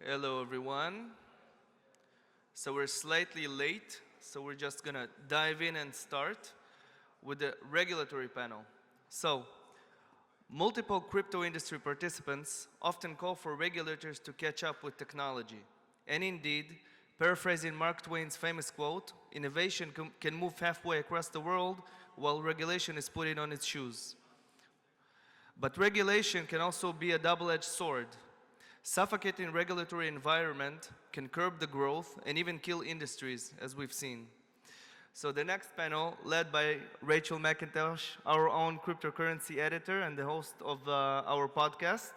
Hello, everyone. So we're slightly late, so we're just gonna dive in and start with the regulatory panel. So, multiple crypto industry participants often call for regulators to catch up with technology. And indeed, paraphrasing Mark Twain's famous quote, innovation can move halfway across the world while regulation is putting on its shoes. But regulation can also be a double-edged sword. Suffocating regulatory environment can curb the growth and even kill industries, as we've seen. So the next panel, led by Rachel McIntosh, our own cryptocurrency editor and the host of our podcast,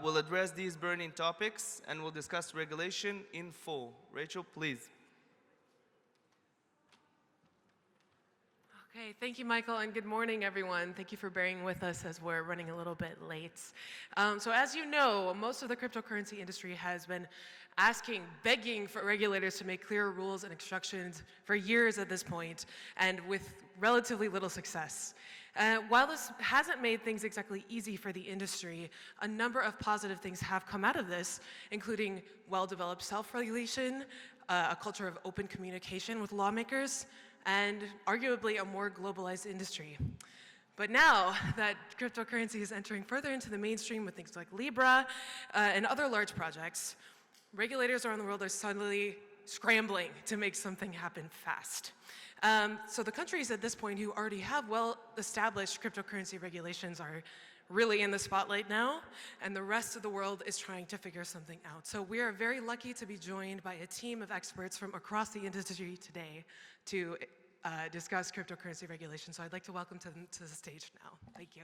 will address these burning topics and will discuss regulation in full. Rachel, please. Okay, thank you, Michael, and good morning, everyone. Thank you for bearing with us as we're running a little bit late. So as you know, most of the cryptocurrency industry has been begging for regulators to make clear rules and instructions for years at this point, and with relatively little success. While this hasn't made things exactly easy for the industry, a number of positive things have come out of this, including well-developed self-regulation, a culture of open communication with lawmakers, and arguably a more globalized industry. But now that cryptocurrency is entering further into the mainstream with things like Libra and other large projects, regulators around the world are suddenly scrambling to make something happen fast. So the countries at this point who already have well-established cryptocurrency regulations are really in the spotlight now, and the rest of the world is trying to figure something out. So we are very lucky to be joined by a team of experts from across the industry today to discuss cryptocurrency regulation. So I'd like to welcome them to the stage now. Thank you.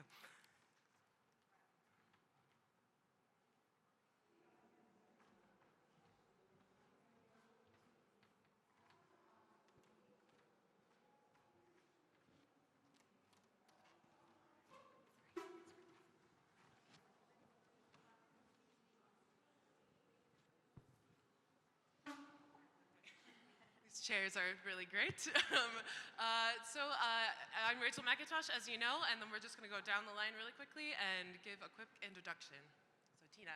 Chairs are really great. I'm Rachel McIntosh, as you know, and then we're just going to go down the line really quickly and give a quick introduction. So Teana.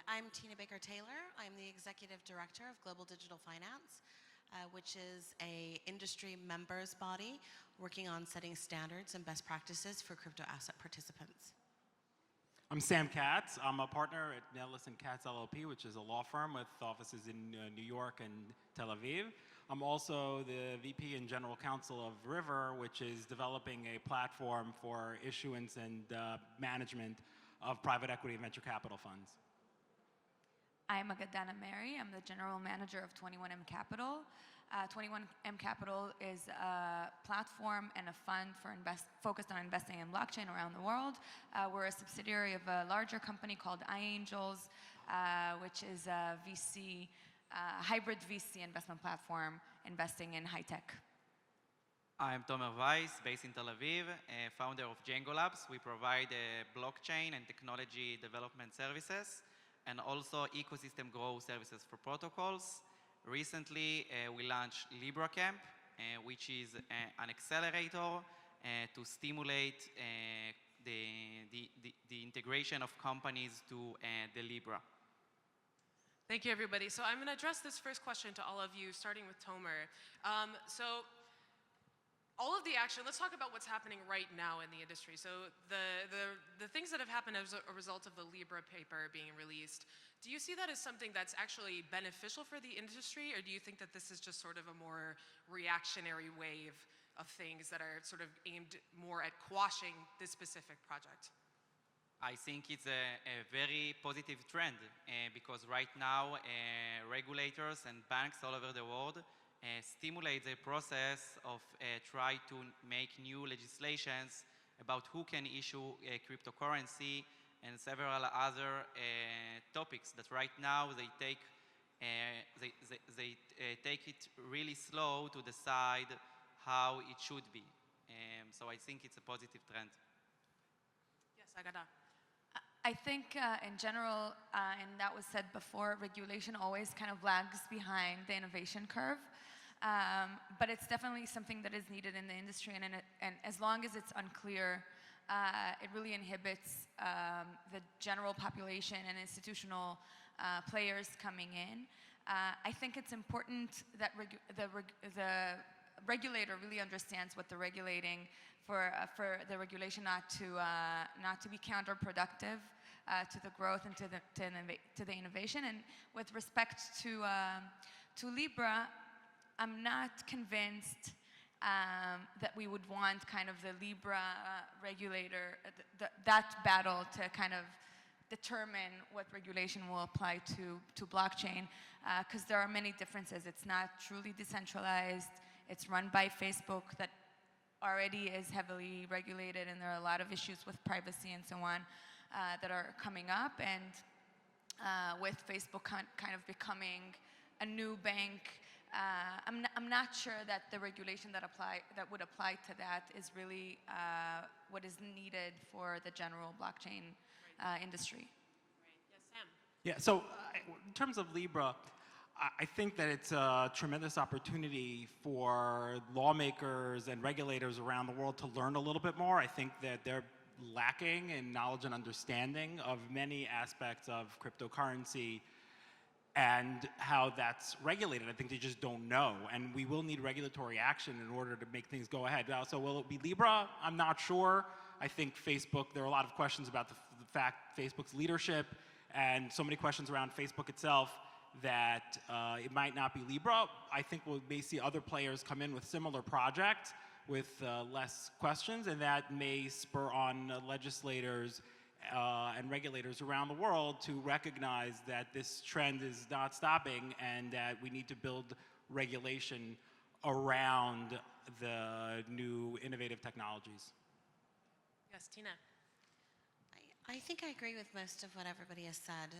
I'm Teana Baker-Taylor. I'm the Executive Director of Global Digital Finance, which is an industry members body working on setting standards and best practices for crypto asset participants. I'm Sam Katz. I'm a partner at Nellis and Katz LLP, which is a law firm with offices in New York and Tel Aviv. I'm also the VP and General Counsel of Rivver, which is developing a platform for issuance and management of private equity and venture capital funds. I'm Agada Nameri. I'm the General Manager of 21M Capital. 21M Capital is a platform and a fund focused on investing in blockchain around the world. We're a subsidiary of a larger company called iAngels, which is a hybrid VC investment platform investing in high tech. I'm Weiss, based in Tel Aviv, founder of Jango Labs. We provide blockchain and technology development services, and also ecosystem growth services for protocols. Recently, we launched Libra Camp, which is an accelerator to stimulate the integration of companies to the Libra. Thank you, everybody. So I'm going to address this first question to all of you, starting with Tomer. All of the action, let's talk about what's happening right now in the industry. So the things that have happened as a result of the Libra paper being released, do you see that as something that's actually beneficial for the industry, or do you think that this is just sort of a more reactionary wave of things that are sort of aimed more at quashing this specific project? I think it's a very positive trend because right now regulators and banks all over the world stimulate the process of try to make new legislations about who can issue cryptocurrency and several other topics that right now they take it really slow to decide how it should be. So I think it's a positive trend. Yes, Agada. I think in general, and that was said before, regulation always kind of lags behind the innovation curve. But it's definitely something that is needed in the industry, and as long as it's unclear it really inhibits the general population and institutional players coming in. I think it's important that the regulator really understands what they're regulating for the regulation not to be counterproductive to the growth and to the innovation. And with respect to Libra, I'm not convinced that we would want kind of the Libra regulator, that battle to kind of determine what regulation will apply to blockchain, because there are many differences. It's not truly decentralized. It's run by Facebook that already is heavily regulated, and there are a lot of issues with privacy and so on that are coming up. And with Facebook kind of becoming a new bank, I'm not sure that the regulation that would apply to that is really what is needed for the general blockchain industry. Right. Yes, Sam. Yeah, so in terms of Libra, I think that it's a tremendous opportunity for lawmakers and regulators around the world to learn a little bit more. I think that they're lacking in knowledge and understanding of many aspects of cryptocurrency and how that's regulated. I think they just don't know, and we will need regulatory action in order to make things go ahead. So will it be Libra? I'm not sure. I think Facebook, there are a lot of questions about the fact Facebook's leadership and so many questions around Facebook itself that it might not be Libra. I think we may see other players come in with similar projects with less questions, and that may spur on legislators and regulators around the world to recognize that this trend is not stopping and that we need to build regulation around the new innovative technologies. Yes, Teana. I think I agree with most of what everybody has said,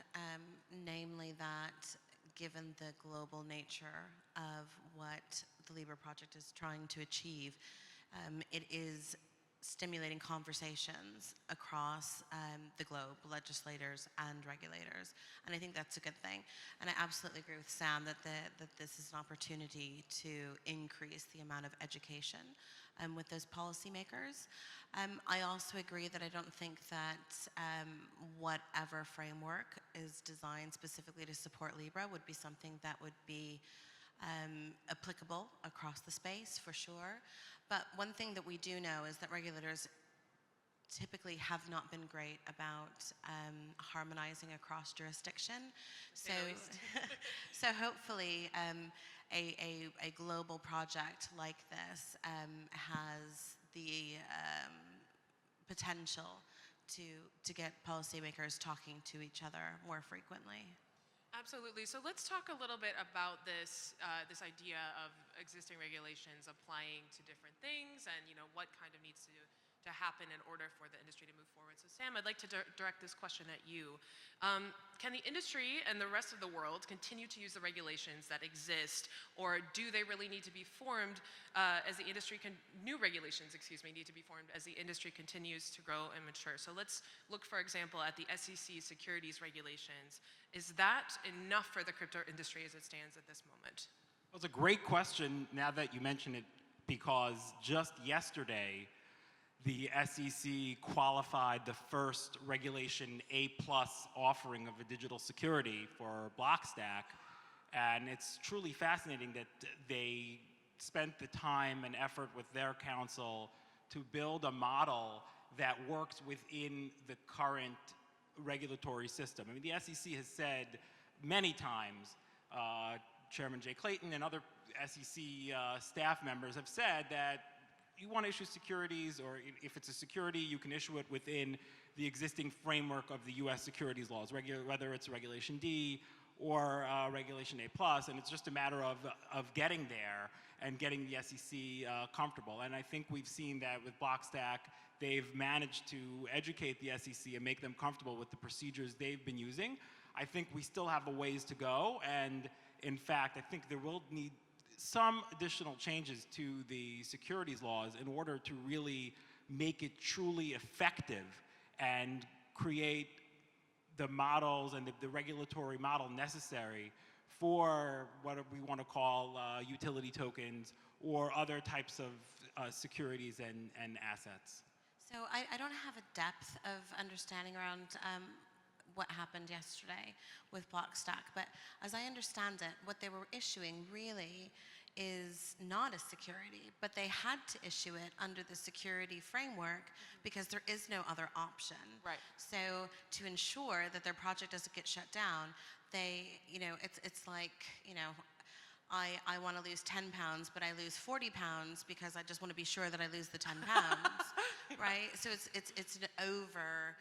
namely that given the global nature of what the Libra project is trying to achieve, it is stimulating conversations across the globe, legislators and regulators, and I think that's a good thing. And I absolutely agree with Sam that this is an opportunity to increase the amount of education with those policymakers. I also agree that I don't think that whatever framework is designed specifically to support Libra would be something that would be applicable across the space, for sure. But one thing that we do know is that regulators typically have not been great about harmonizing across jurisdiction. So, so hopefully a global project like this has the potential to get policymakers talking to each other more frequently. Absolutely. So let's talk a little bit about this this idea of existing regulations applying to different things, and what kind of needs to happen in order for the industry to move forward. So Sam, I'd like to direct this question at you. Can the industry and the rest of the world continue to use the regulations that exist, or do they really need to be formed as the industry new regulations, need to be formed as the industry continues to grow and mature? So let's look, for example, at the SEC securities regulations. Is that enough for the crypto industry as it stands at this moment? Well, it's a great question now that you mention it, because just yesterday, the SEC qualified the first Regulation A+ offering of a digital security for Blockstack, and it's truly fascinating that they spent the time and effort with their counsel to build a model that works within the current regulatory system. I mean, the SEC has said many times, Chairman Jay Clayton and other SEC staff members have said that you want to issue securities, or if it's a security, you can issue it within the existing framework of the US securities laws, whether it's Regulation D or Regulation A+, and it's just a matter of getting there and getting the SEC comfortable. And I think we've seen that with Blockstack, they've managed to educate the SEC and make them comfortable with the procedures they've been using. I think we still have a ways to go, and in fact, I think there will need some additional changes to the securities laws in order to really make it truly effective and create the models and the regulatory model necessary for what we want to call utility tokens or other types of securities and assets. So I don't have a depth of understanding around what happened yesterday with Blockstack, but as I understand it, what they were issuing really is not a security, but they had to issue it under the security framework because there is no other option. Right. So to ensure that their project doesn't get shut down, they, it's like, I want to lose 10 pounds, but I lose 40 pounds because I just want to be sure that I lose the 10 pounds, right? So it's an over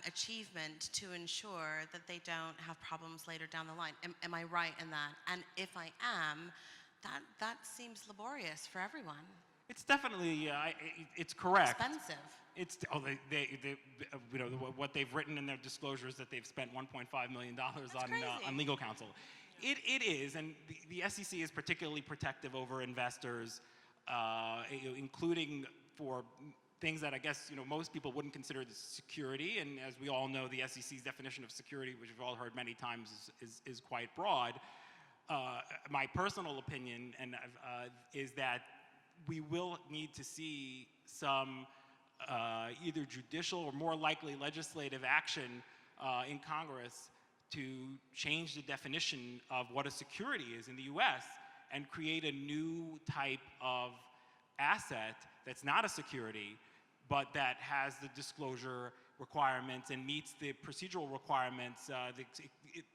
achievement to ensure that they don't have problems later down the line. Am I right in that? And if I am, that seems laborious for everyone. It's definitely, it's correct. Expensive. It's what they've written in their disclosures that they've spent $1.5 million on legal counsel. It is, and the SEC is particularly protective over investors, including for things that I guess most people wouldn't consider security. And as we all know, the SEC's definition of security, which we've all heard many times, is quite broad. My personal opinion is that we will need to see some either judicial or more likely legislative action in Congress to change the definition of what a security is in the US and create a new type of asset that's not a security, but that has the disclosure requirements and meets the procedural requirements,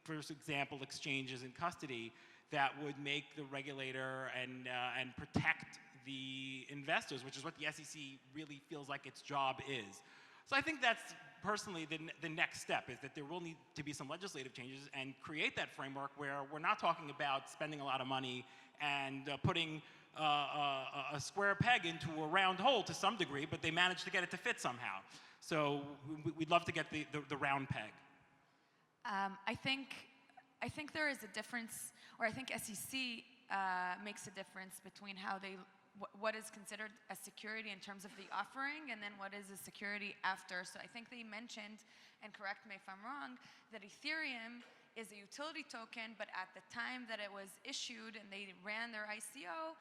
for example, exchanges in custody, that would make the regulator and protect the investors, which is what the SEC really feels like its job is. So I think that's personally the next step, is that there will need to be some legislative changes and create that framework where we're not talking about spending a lot of money and putting a square peg into a round hole to some degree, but they managed to get it to fit somehow. So we'd love to get the round peg. I think there is a difference, or I think SEC makes a difference between how what is considered a security in terms of the offering, and then what is a security after. So I think they mentioned, and correct me if I'm wrong, that Ethereum is a utility token, but at the time that it was issued and they ran their ICO,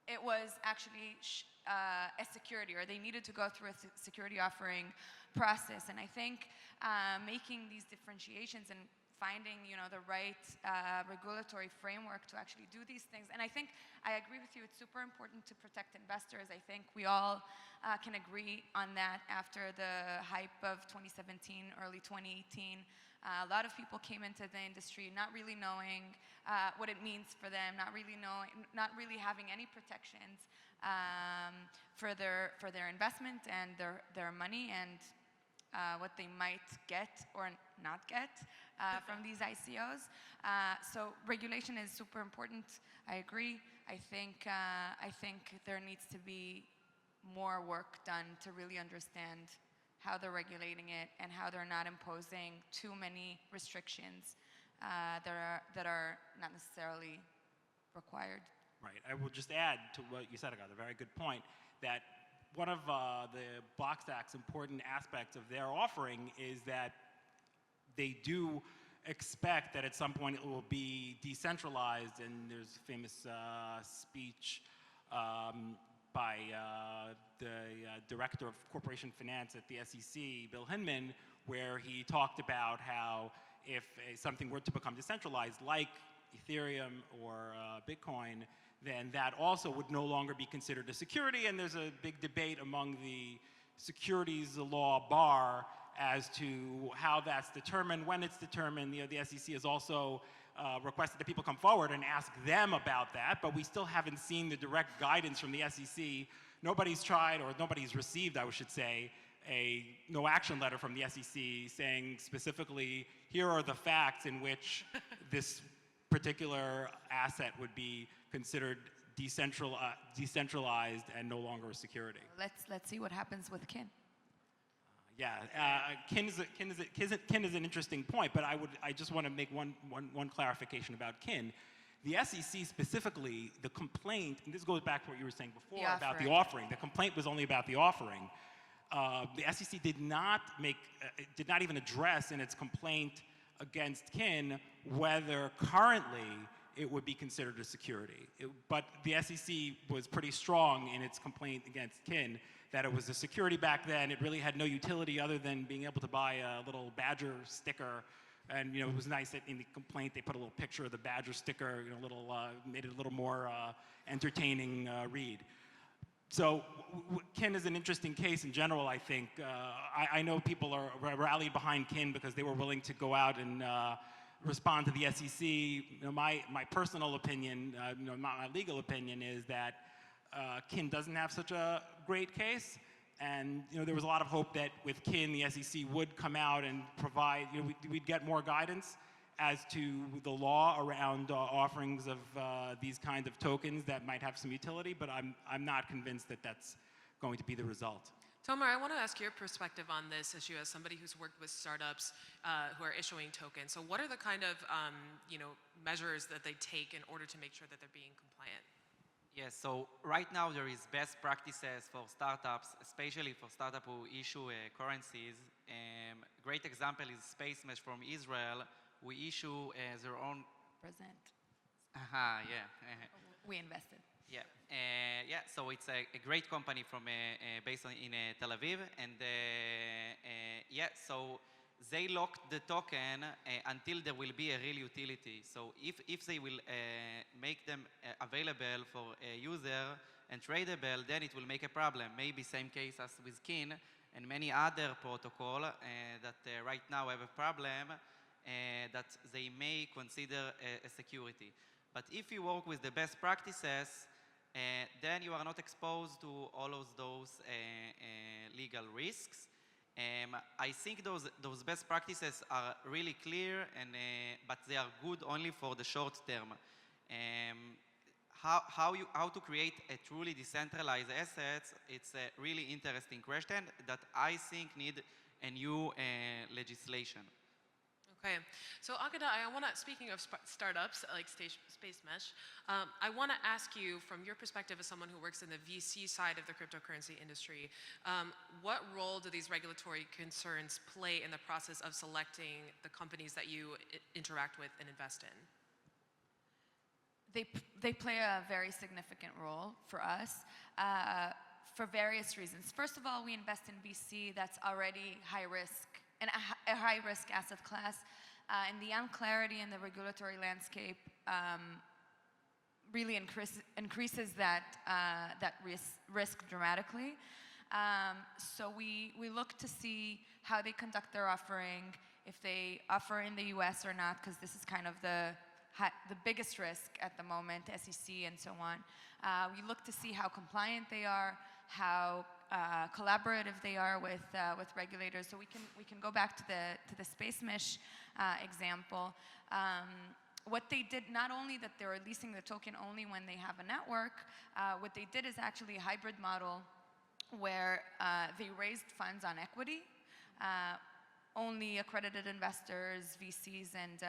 it was actually a security, or they needed to go through a security offering process. And I think making these differentiations and finding the right regulatory framework to actually do these things. And I think I agree with you, it's super important to protect investors. I think we all can agree on that after the hype of 2017, early 2018. A lot of people came into the industry not really knowing what it means for them, not really having any protections for their investment and their money, and what they might get or not get from these ICOs. So regulation is super important. I agree. I think there needs to be more work done to really understand how they're regulating it and how they're not imposing too many restrictions that are not necessarily required. Right. I will just add to what you said, Agada, a very good point, that one of the Blockstack's important aspects of their offering is that they do expect that at some point it will be decentralized, and there's a famous speech by the director of corporation finance at the SEC, Bill Hinman, where he talked about how if something were to become decentralized, like Ethereum or Bitcoin, then that also would no longer be considered a security. And there's a big debate among the securities law bar as to how that's determined, when it's determined. The SEC has also requested that people come forward and ask them about that, but we still haven't seen the direct guidance from the SEC. Nobody's tried, or nobody's received, I should say, a no action letter from the SEC saying specifically, here are the facts in which this particular asset would be considered decentralized and no longer a security. Let's see what happens with Kin. Kin is an interesting point, but I just want to make one clarification about Kin. The SEC specifically, the complaint, and this goes back to what you were saying before about the offering. The complaint was only about the offering. The SEC did not even address in its complaint against Kin whether currently it would be considered a security. But the SEC was pretty strong in its complaint against Kin that it was a security back then. It really had no utility other than being able to buy a little Badger sticker. And it was nice that in the complaint they put a little picture of the Badger sticker, made it a little more entertaining read. So Kin is an interesting case in general, I think. I know people are rallied behind Kin because they were willing to go out and respond to the SEC. My personal opinion, not my legal opinion, is that Kin doesn't have such a great case. And there was a lot of hope that with Kin, the SEC would come out and provide, we'd get more guidance as to the law around offerings of these kinds of tokens that might have some utility, but I'm not convinced that that's going to be the result. Tomer, I want to ask your perspective on this issue as somebody who's worked with startups who are issuing tokens. So what are the kind of measures that they take in order to make sure that they're being compliant? Yes, so right now there is best practices for startups, especially for startups who issue currencies. Great example is Space Mesh from Israel. We issue their own. Present. Yeah. We invested. Yeah, so it's a great company from based in Tel Aviv, and so they locked the token until there will be a real utility. So if they will make them available for a user and tradable, then it will make a problem. Maybe same case as with Kin and many other protocol that right now have a problem that they may consider a security. But if you work with the best practices, then you are not exposed to all of those legal risks. I think those best practices are really clear, but they are good only for the short term. How to create a truly decentralized assets, it's a really interesting question that I think need a new legislation. Okay, so Agada, speaking of startups like Space Mesh, I want to ask you from your perspective as someone who works in the VC side of the cryptocurrency industry, what role do these regulatory concerns play in the process of selecting the companies that you interact with and invest in? They play a very significant role for us for various reasons. First of all, we invest in VC that's already high risk, and a high-risk asset class, and the unclarity in the regulatory landscape really increases that risk dramatically. So we look to see how they conduct their offering, if they offer in the US or not, because this is kind of the biggest risk at the moment, SEC and so on. We look to see how compliant they are, how collaborative they are with regulators. So we can go back to the Space Mesh example. What they did, not only that they're releasing the token only when they have a network, what they did is actually a hybrid model where they raised funds on equity. Only accredited investors, VCs, and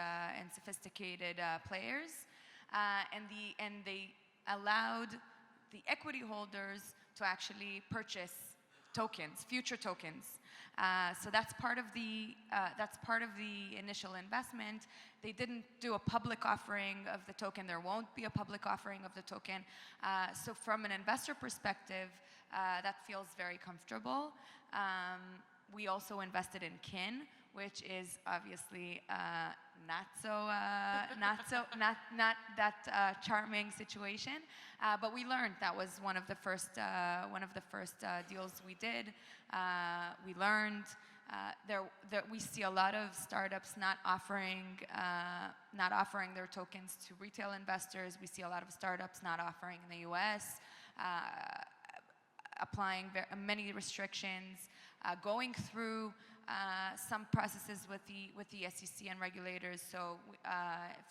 sophisticated players, and they allowed the equity holders to actually purchase tokens, future tokens. So that's part of the initial investment. They didn't do a public offering of the token. There won't be a public offering of the token. So from an investor perspective, that feels very comfortable. We also invested in Kin, which is obviously not that charming situation, but we learned. That was one of the first deals we did. We learned that we see a lot of startups not offering their tokens to retail investors. We see a lot of startups not offering in the U.S. Applying many restrictions, going through some processes with the SEC and regulators. So,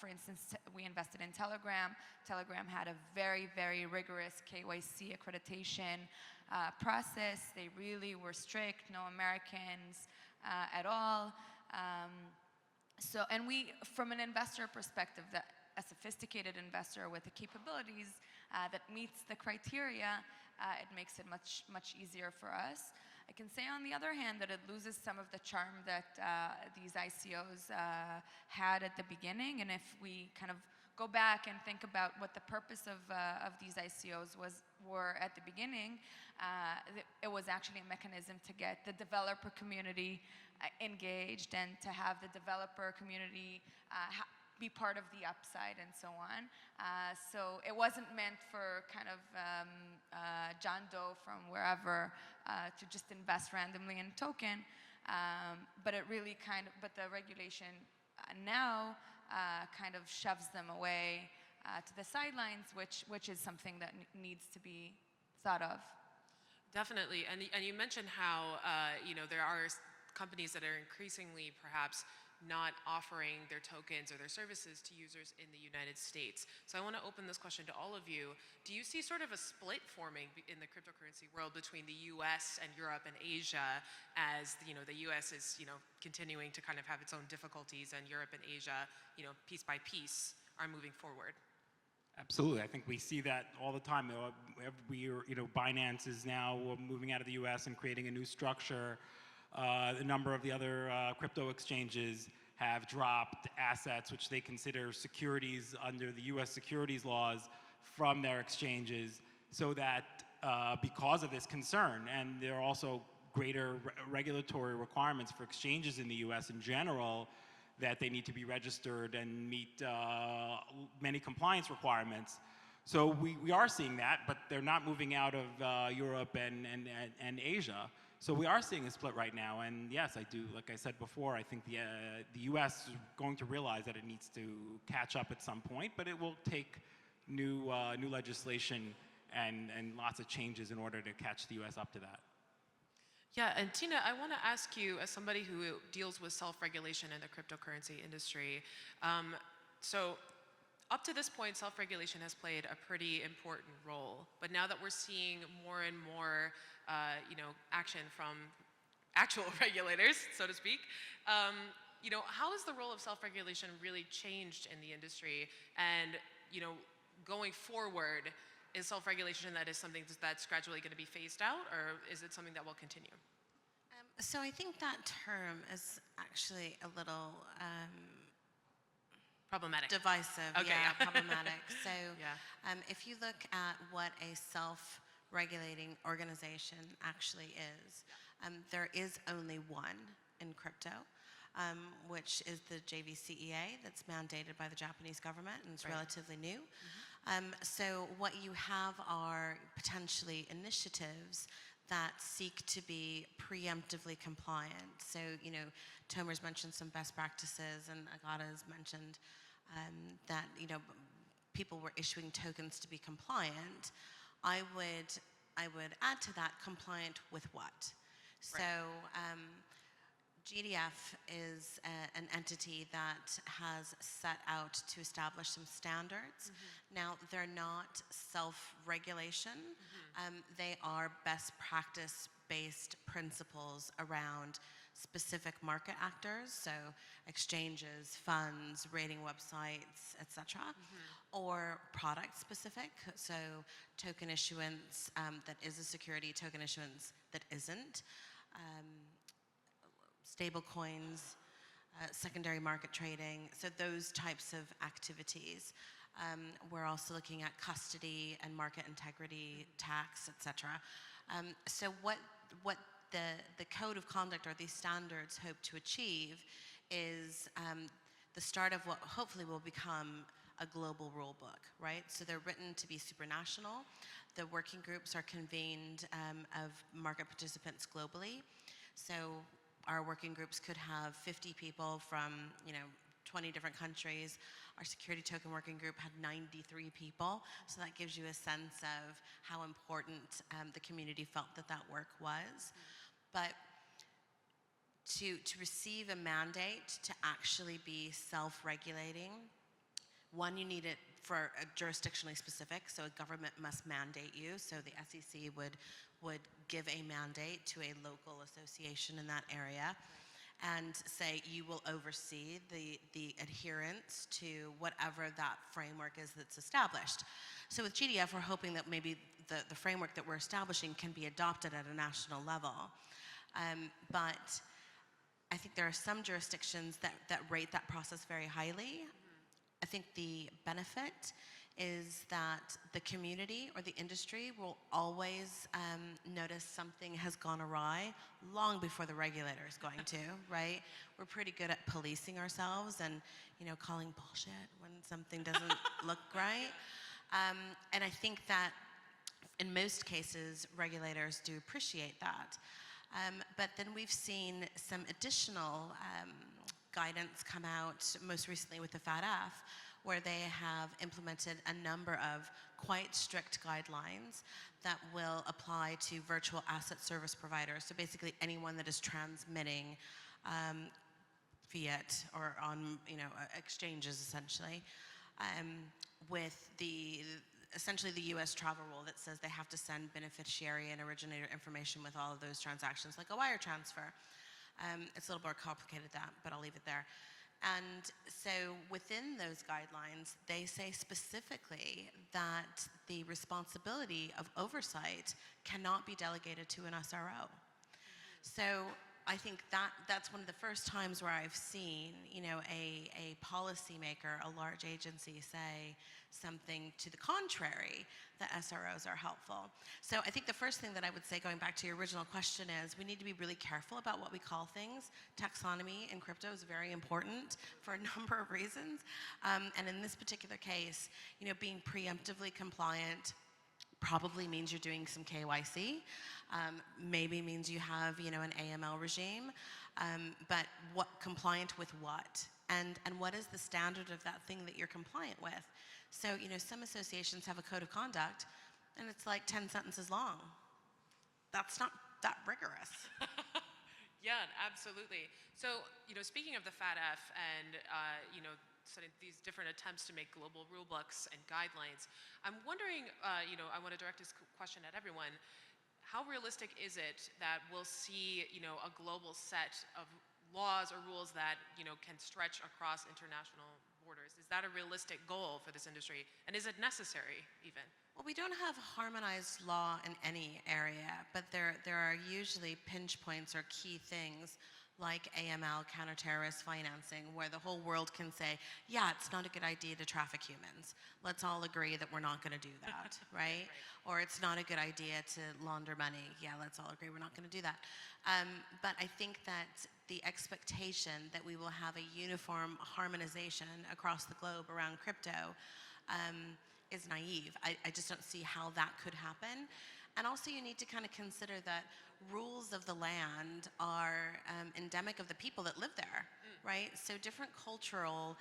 for instance, we invested in Telegram. Telegram had a very, very rigorous KYC accreditation process. They really were strict, no Americans at all. And we, from an investor perspective, a sophisticated investor with the capabilities that meets the criteria, it makes it much easier for us. I can say, on the other hand, that it loses some of the charm that these ICOs had at the beginning. And if we kind of go back and think about what the purpose of these ICOs were at the beginning, it was actually a mechanism to get the developer community engaged and to have the developer community be part of the upside and so on. So it wasn't meant for kind of John Doe from wherever to just invest randomly in a token, but it really but the regulation now kind of shoves them away to the sidelines, which is something that needs to be thought of. Definitely, and you mentioned how there are companies that are increasingly perhaps not offering their tokens or their services to users in the United States. So I want to open this question to all of you. Do you see sort of a split forming in the cryptocurrency world between the US and Europe and Asia as the US is continuing to kind of have its own difficulties, and Europe and Asia piece by piece are moving forward? Absolutely, I think we see that all the time. Binance is now moving out of the US and creating a new structure. A number of the other crypto exchanges have dropped assets which they consider securities under the US securities laws from their exchanges, so that because of this concern, and there are also greater regulatory requirements for exchanges in the US in general, that they need to be registered and meet many compliance requirements. So we are seeing that, but they're not moving out of Europe and Asia. So we are seeing a split right now, and yes, I do. Like I said before, I think the U.S. is going to realize that it needs to catch up at some point, but it will take new legislation and lots of changes in order to catch the U.S. up to that. Yeah, and Teana, I want to ask you, as somebody who deals with self-regulation in the cryptocurrency industry, so up to this point, self-regulation has played a pretty important role. But now that we're seeing more and more, action from actual regulators, so to speak, how has the role of self-regulation really changed in the industry? And, going forward, is self-regulation that is something that's gradually going to be phased out, or is it something that will continue? So I think that term is actually a little Problematic. divisive. Okay, yeah, yeah. problematic. So Yeah. if you look at what a self-regulating organization actually is, there is only one in crypto, which is the JVCEA that's mandated by the Japanese government, and it's Right. relatively new. So what you have are potentially initiatives that seek to be preemptively compliant. So, Tomer's mentioned some best practices, and Agada's mentioned that, people were issuing tokens to be compliant. I would add to that, compliant with what? Right. So, GDF is an entity that has set out to establish some standards. Now, they're not self-regulation. They are best practice-based principles around specific market actors, so exchanges, funds, rating websites, etc., or product specific, so token issuance that is a security, token issuance that isn't. Stable coins, secondary market trading, so those types of activities. We're also looking at custody and market integrity, tax, etc. So what the code of conduct or these standards hope to achieve is the start of what hopefully will become a global rule book, right? So they're written to be supranational. The working groups are convened of market participants globally. So our working groups could have 50 people from 20 different countries. Our security token working group had 93 people. So that gives you a sense of how important the community felt that work was. But to receive a mandate to actually be self-regulating, one, you need it for a jurisdictionally specific, so a government must mandate you. So the SEC would give a mandate to a local association in that area and say you will oversee the adherence to whatever that framework is that's established. So with GDF, we're hoping that maybe the framework that we're establishing can be adopted at a national level. But I think there are some jurisdictions that rate that process very highly. I think the benefit is that the community or the industry will always notice something has gone awry long before the regulator is going to, right? We're pretty good at policing ourselves and, calling bullshit when something doesn't look right. And I think that in most cases, regulators do appreciate that. But then we've seen some additional guidance come out, most recently with the FATF, where they have implemented a number of quite strict guidelines that will apply to virtual asset service providers. So basically anyone that is transmitting fiat or on exchanges essentially, with essentially the US travel rule that says they have to send beneficiary and originator information with all of those transactions, like a wire transfer. It's a little more complicated than that, but I'll leave it there. And so within those guidelines, they say specifically that the responsibility of oversight cannot be delegated to an SRO. So I think that's one of the first times where I've seen, a policymaker, a large agency say something to the contrary, that SROs are helpful. So I think the first thing that I would say, going back to your original question, is we need to be really careful about what we call things. Taxonomy in crypto is very important for a number of reasons. And in this particular case, being preemptively compliant probably means you're doing some KYC, maybe means you have, an AML regime, but what compliant with what? And what is the standard of that thing that you're compliant with? So, some associations have a code of conduct, and it's like 10 sentences long. That's not that rigorous. Yeah, absolutely. So, speaking of the FATF and, sort of these different attempts to make global rule books and guidelines, I'm wondering, I want to direct this question at everyone. How realistic is it that we'll see, a global set of laws or rules that, can stretch across international borders? Is that a realistic goal for this industry? And is it necessary even? Well, we don't have harmonized law in any area, but there are usually pinch points or key things like AML, counter-terrorist financing, where the whole world can say, yeah, it's not a good idea to traffic humans. Let's all agree that we're not going to do that, right? Or it's not a good idea to launder money. Yeah, let's all agree we're not going to do that. But I think that the expectation that we will have a uniform harmonization across the globe around crypto is naive. I just don't see how that could happen. And also you need to kind of consider that rules of the land are endemic of the people that live there, right? So different cultural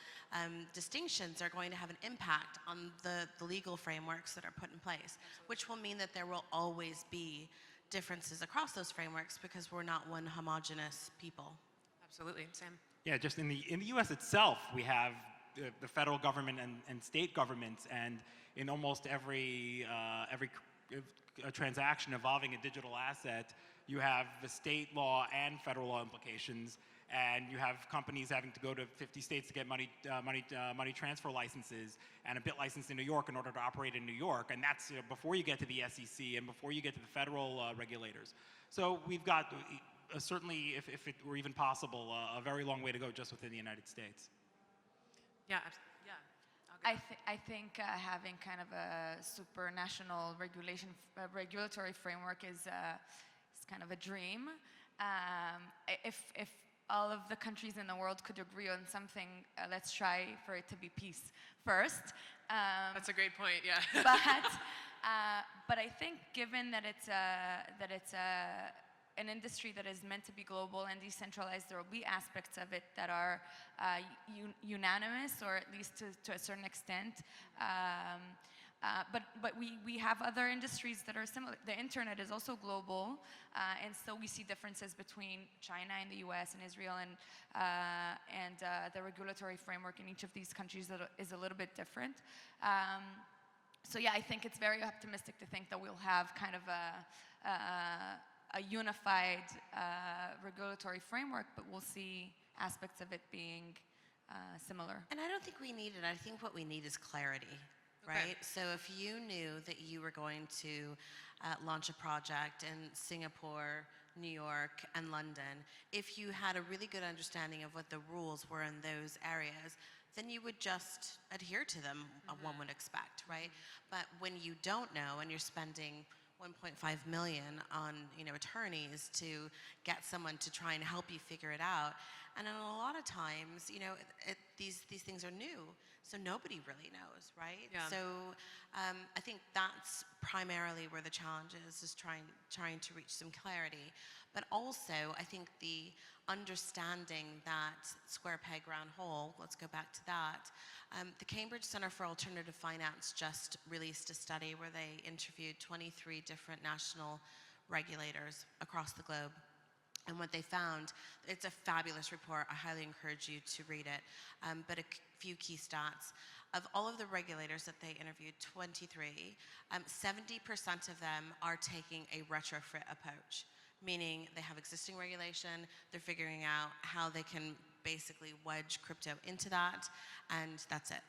distinctions are going to have an impact on the legal frameworks that are put in place, which will mean that there will always be differences across those frameworks because we're not one homogenous people. Absolutely. Sam? Yeah, just in the U.S. itself, we have the federal government and state governments, and in almost every transaction involving a digital asset, you have the state law and federal law implications, and you have companies having to go to 50 states to get money transfer licenses and a BIT license in New York in order to operate in New York, and that's before you get to the SEC and before you get to the federal regulators. So we've got certainly, if it were even possible, a very long way to go just within the United States. Yeah. I think having kind of a supranational regulatory framework is kind of a dream. If all of the countries in the world could agree on something, let's try for it to be peace first. That's a great point. Yeah. But I think given that it's an industry that is meant to be global and decentralized, there will be aspects of it that are unanimous, or at least to a certain extent. But we have other industries that are similar. The internet is also global, and so we see differences between China and the US and Israel, and the regulatory framework in each of these countries that is a little bit different. So yeah, I think it's very optimistic to think that we'll have kind of a unified regulatory framework, but we'll see aspects of it being similar. And I don't think we need it. I think what we need is clarity, right? So if you knew that you were going to launch a project in Singapore, New York, and London, if you had a really good understanding of what the rules were in those areas, then you would just adhere to them, one would expect, right? But when you don't know and you're spending 1.5 million on attorneys to get someone to try and help you figure it out, and a lot of times these things are new, so nobody really knows, right? Yeah. So I think that's primarily where the challenge is trying to reach some clarity, but also I think the understanding that square peg round hole, let's go back to that. The Cambridge Center for Alternative Finance just released a study where they interviewed 23 different national regulators across the globe. And what they found, it's a fabulous report. I highly encourage you to read it. But a few key stats. Of all of the regulators that they interviewed, 23, 70% of them are taking a retrofit approach, meaning they have existing regulation, they're figuring out how they can basically wedge crypto into that, and that's it.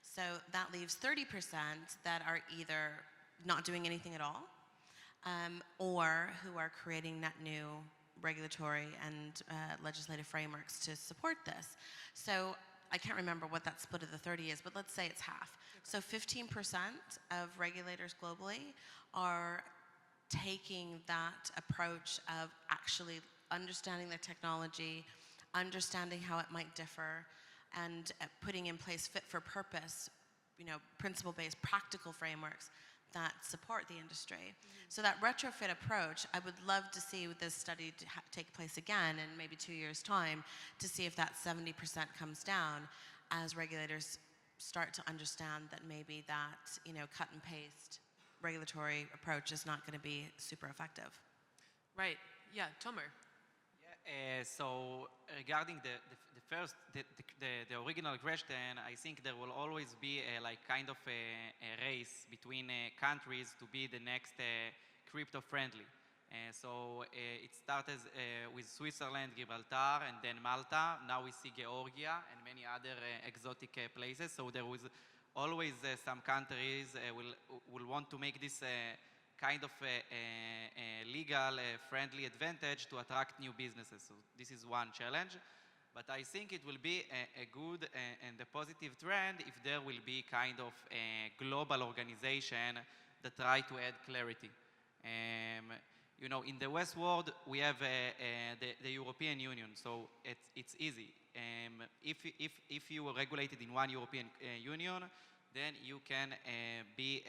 So that leaves 30% that are either not doing anything at all, or who are creating net new regulatory and legislative frameworks to support this. So I can't remember what that split of the 30 is, but let's say it's half. So 15% of regulators globally are taking that approach of actually understanding the technology, understanding how it might differ, and putting in place fit for purpose, principle-based practical frameworks that support the industry. So that retrofit approach, I would love to see this study take place again in maybe 2 years' time to see if that 70% comes down as regulators start to understand that maybe that cut and paste regulatory approach is not going to be super effective. Right. Yeah, Tomer. So regarding the original question, I think there will always be a race between countries to be the next crypto-friendly. So it started with Switzerland, Gibraltar, and then Malta. Now we see Georgia and many other exotic places. So there was always some countries will want to make this kind of legal friendly advantage to attract new businesses. So this is one challenge. But I think it will be a good and a positive trend if there will be kind of a global organization that try to add clarity. In the West world, we have the European Union, so it's easy. If you are regulated in one European Union, then you can be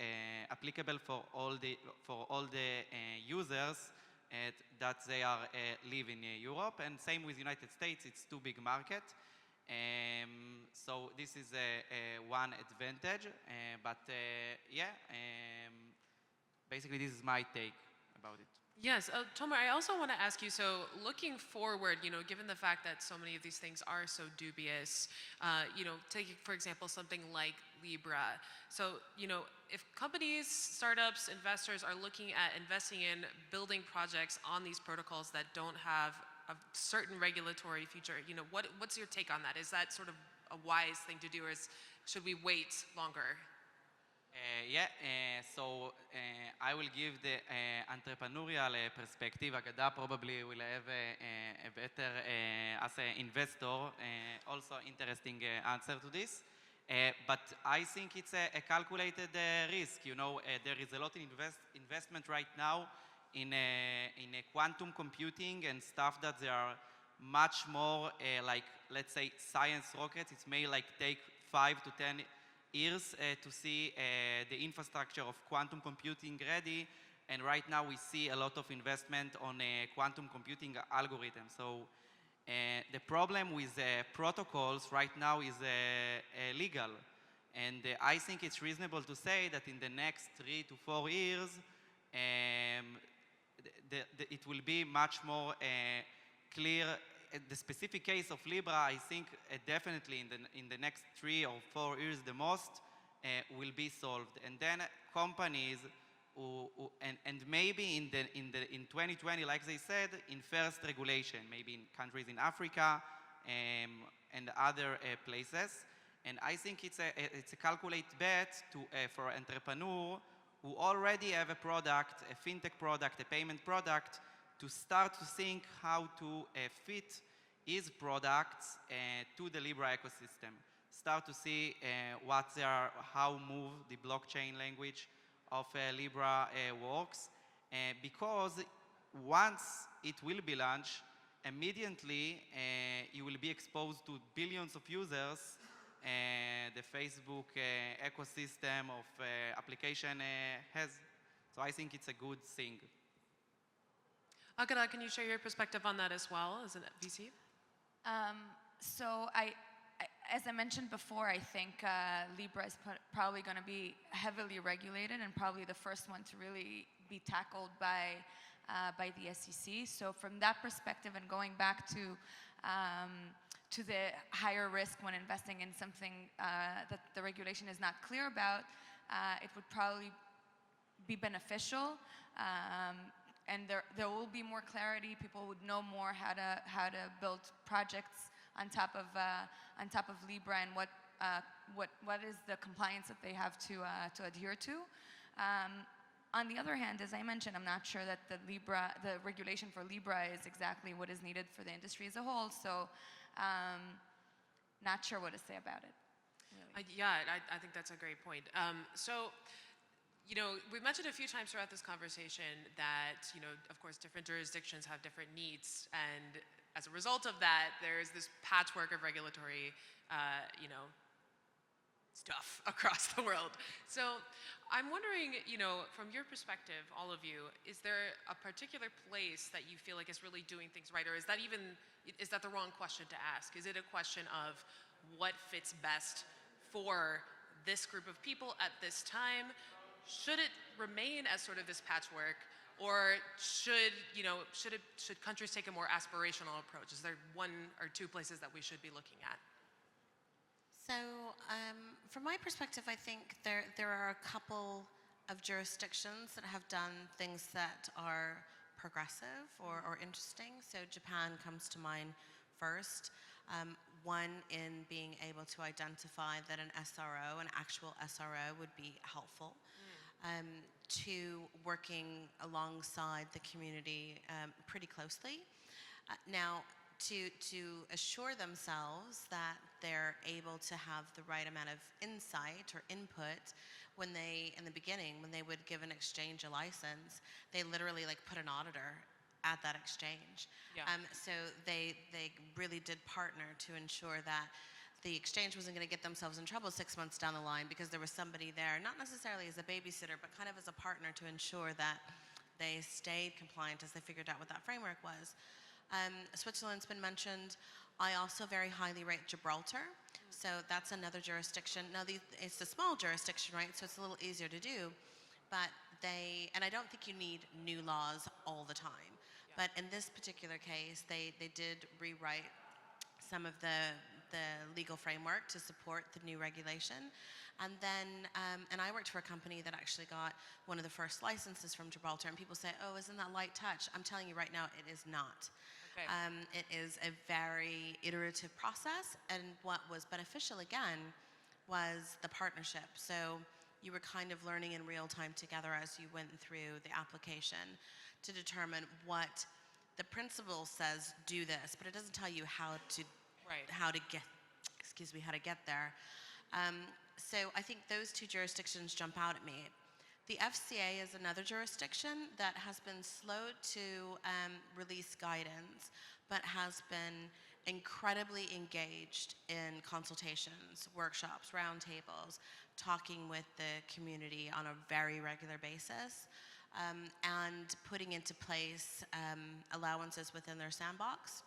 applicable for all the users that they are live in Europe, and same with United States. It's too big market, so this is one advantage. Basically this is my take about it. Yes, Tomer, I also want to ask you, so looking forward, given the fact that so many of these things are so dubious, taking, for example, something like Libra. So, if companies, startups, investors are looking at investing in building projects on these protocols that don't have a certain regulatory feature, what's your take on that? Is that sort of a wise thing to do, or should we wait longer? So I will give the entrepreneurial perspective. Agada probably will have a better, as an investor, also interesting answer to this. But I think it's a calculated risk. There is a lot of investment right now in quantum computing and stuff that they are much more like, let's say, science rockets. It may take 5 to 10 years to see the infrastructure of quantum computing ready, and right now we see a lot of investment on quantum computing algorithms. So the problem with protocols right now is legal, and I think it's reasonable to say that in the next 3 to 4 years it will be much more clear. The specific case of Libra, I think definitely in the next 3 or 4 years the most will be solved, and then companies and maybe in 2020, like they said, in first regulation, maybe in countries in Africa and other places. And I think it's a calculated bet for an entrepreneur who already have a product, a fintech product, a payment product, to start to think how to fit his products to the Libra ecosystem. start to see how move the blockchain language of Libra works, because once it will be launched, immediately you will be exposed to billions of users. The Facebook ecosystem of application has. So I think it's a good thing. Agada, can you share your perspective on that as well as a VC? So as I mentioned before, I think Libra is probably going to be heavily regulated and probably the first one to really be tackled by the SEC. So from that perspective, and going back to the higher risk when investing in something that the regulation is not clear about, it would probably be beneficial. And there will be more clarity. People would know more how to build projects on top of Libra, and what is the compliance that they have to adhere to. On the other hand, as I mentioned, I'm not sure that the regulation for Libra is exactly what is needed for the industry as a whole. So, not sure what to say about it. Really. I think that's a great point. So, we've mentioned a few times throughout this conversation that, of course, different jurisdictions have different needs, and as a result of that, there's this patchwork of regulatory, stuff across the world. So I'm wondering, from your perspective, all of you, is there a particular place that you feel like is really doing things right? Or is that the wrong question to ask? Is it a question of what fits best for this group of people at this time? Should it remain as sort of this patchwork? Or should countries take a more aspirational approach? Is there one or two places that we should be looking at? So from my perspective, I think there are a couple of jurisdictions that have done things that are progressive or interesting. So Japan comes to mind first. One in being able to identify that an SRO, an actual SRO, would be helpful. To working alongside the community pretty closely. Now, to assure themselves that they're able to have the right amount of insight or input when they, in the beginning, when they would give an exchange a license, they literally put an auditor at that exchange. Yeah. So they really did partner to ensure that the exchange wasn't going to get themselves in trouble 6 months down the line because there was somebody there, not necessarily as a babysitter, but kind of as a partner to ensure that they stayed compliant as they figured out what that framework was. Switzerland's been mentioned. I also very highly rate Gibraltar. So that's another jurisdiction. Now, it's a small jurisdiction, right? So it's a little easier to do. But and I don't think you need new laws all the time. Yeah. But in this particular case, they did rewrite some of the legal framework to support the new regulation. And then, and I worked for a company that actually got one of the first licenses from Gibraltar, and people say, oh, isn't that light touch? I'm telling you right now, it is not. Okay. It is a very iterative process, and what was beneficial, again, was the partnership. So you were kind of learning in real time together as you went through the application to determine what the principle says, do this, but it doesn't tell you how to get there. So I think those two jurisdictions jump out at me. The FCA is another jurisdiction that has been slow to release guidance, but has been incredibly engaged in consultations, workshops, roundtables, talking with the community on a very regular basis, and putting into place allowances within their sandbox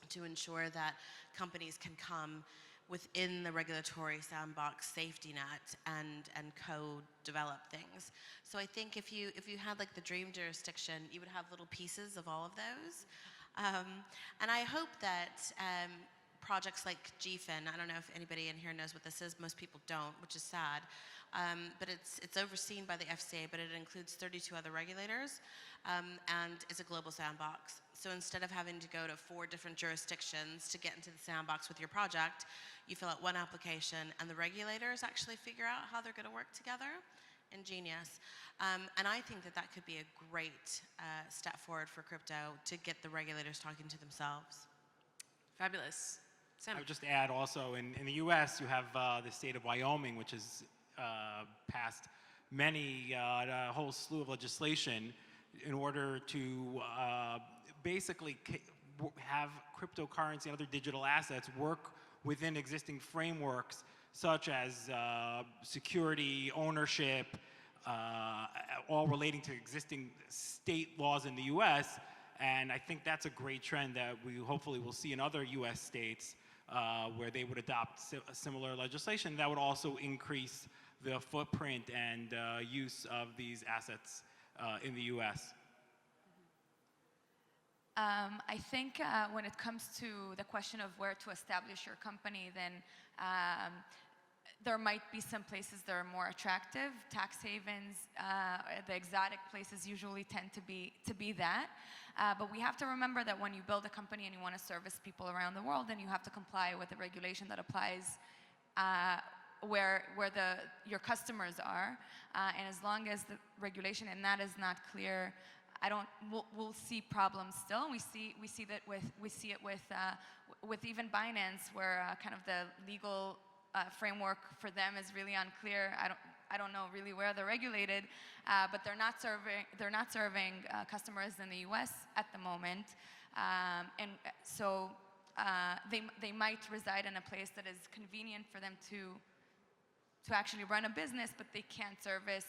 to ensure that companies can come within the regulatory sandbox safety net and co-develop things. So I think if you had the dream jurisdiction, you would have little pieces of all of those. And I hope that projects like GFIN, I don't know if anybody in here knows what this is, most people don't, which is sad, but it's overseen by the FCA, but it includes 32 other regulators, and it's a global sandbox. So instead of having to go to 4 different jurisdictions to get into the sandbox with your project, you fill out one application, and the regulators actually figure out how they're going to work together. Ingenious. And I think that could be a great step forward for crypto to get the regulators talking to themselves. Fabulous. Sam. I would just add also, in the U.S., you have the state of Wyoming, which has passed a whole slew of legislation in order to basically have cryptocurrency and other digital assets work within existing frameworks such as security, ownership, all relating to existing state laws in the U.S. And I think that's a great trend that we hopefully will see in other U.S. states where they would adopt similar legislation that would also increase the footprint and use of these assets in the U.S. I think when it comes to the question of where to establish your company, then there might be some places that are more attractive. Tax havens, the exotic places usually tend to be that. But we have to remember that when you build a company and you want to service people around the world, then you have to comply with the regulation that applies where your customers are. And as long as the regulation and that is not clear, we'll see problems still. We see it with even Binance, where kind of the legal framework for them is really unclear. I don't know really where they're regulated, but they're not serving customers in the U.S. at the moment, and so they might reside in a place that is convenient for them to actually run a business, but they can't service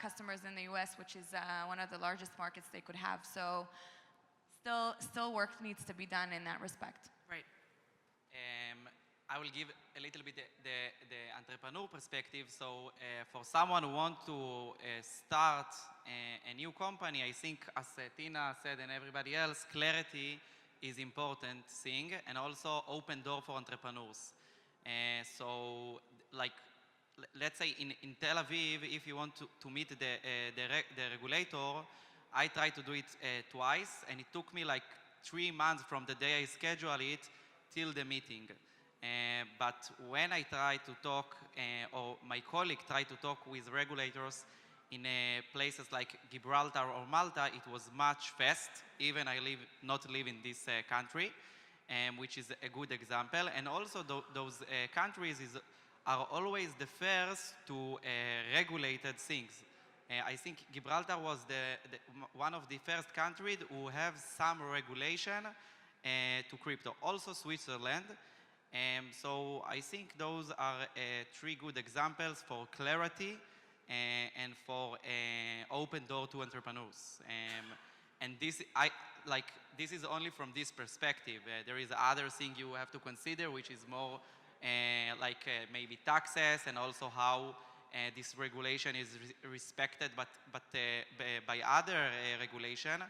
customers in the U.S., which is one of the largest markets they could have. So still work needs to be done in that respect. Right. I will give a little bit the entrepreneur perspective. So for someone who wants to start a new company, I think, as Teana said and everybody else, clarity is important thing, and also open door for entrepreneurs. So like, let's say in Tel Aviv, if you want to meet the regulator, I tried to do it twice, and it took me like 3 months from the day I schedule it till the meeting. But when I try to talk, or my colleague tried to talk with regulators in places like Gibraltar or Malta, it was much fast. Even I not live in this country, which is a good example. And also those countries are always the first to regulated things. I think Gibraltar was one of the first countries who have some regulation to crypto. Also Switzerland. So I think those are 3 good examples for clarity and for open door to entrepreneurs. And this is only from this perspective. There is other thing you have to consider, which is more maybe taxes, and also how this regulation is respected, but by other regulation.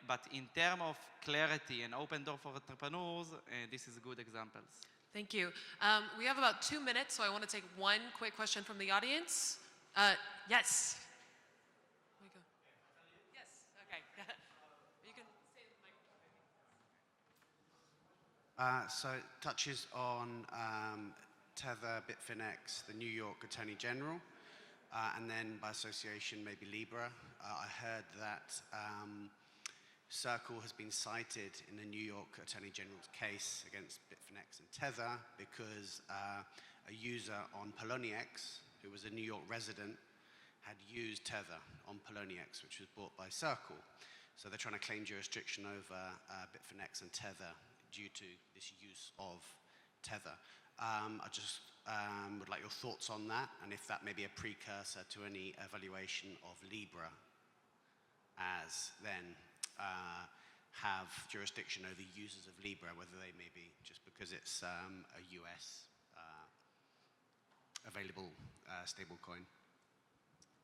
But in terms of clarity and open door for entrepreneurs, this is good examples. Thank you. We have about 2 minutes, so I want to take one quick question from the audience. Yes. Here we go. Yes. Okay. You can say the microphone. So it touches on Tether, Bitfinex, the New York Attorney General, and then by association maybe Libra. I heard that Circle has been cited in the New York Attorney General's case against Bitfinex and Tether because a user on Poloniex, who was a New York resident, had used Tether on Poloniex, which was bought by Circle. So they're trying to claim jurisdiction over Bitfinex and Tether due to this use of Tether. I just would like your thoughts on that, and if that may be a precursor to any evaluation of Libra as then have jurisdiction over users of Libra, whether they may be just because it's a US available stablecoin.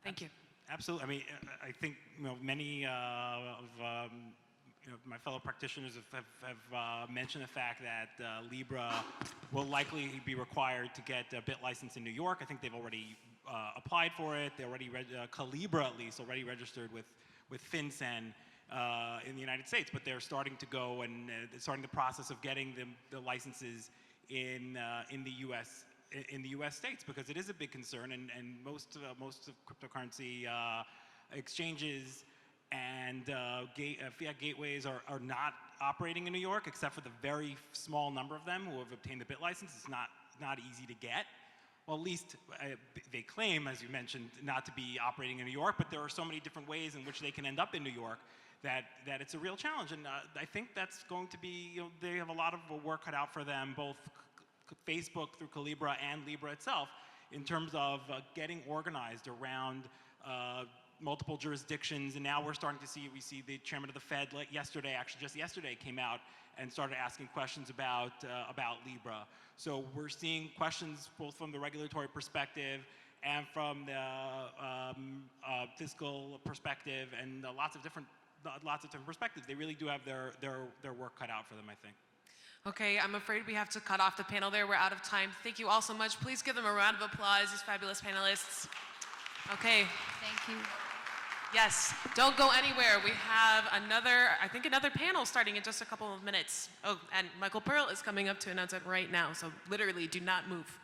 Thank you. Absolutely. I mean, I think many of my fellow practitioners have mentioned the fact that Libra will likely be required to get a BIT license in New York. I think they've already applied for it. They already Calibra at least already registered with FinCEN in the United States, but they're starting to go and starting the process of getting the licenses in the U.S. states, because it is a big concern, and most of cryptocurrency exchanges and fiat gateways are not operating in New York, except for the very small number of them who have obtained the BIT license. It's not easy to get. Well, at least they claim, as you mentioned, not to be operating in New York, but there are so many different ways in which they can end up in New York that it's a real challenge. And I think that's going to be, they have a lot of work cut out for them, both Facebook through Calibra and Libra itself, in terms of getting organized around multiple jurisdictions. And now we're starting to we see the chairman of the Fed yesterday, actually just yesterday, came out and started asking questions about Libra. So we're seeing questions both from the regulatory perspective and from the fiscal perspective, and lots of different perspectives. They really do have their work cut out for them, I think. Okay, I'm afraid we have to cut off the panel there. We're out of time. Thank you all so much. Please give them a round of applause, these fabulous panelists. Okay. Thank you. Yes, don't go anywhere. We have another panel starting in just a couple of minutes. Oh, and Michael Pearl is coming up to announce it right now, so literally do not move.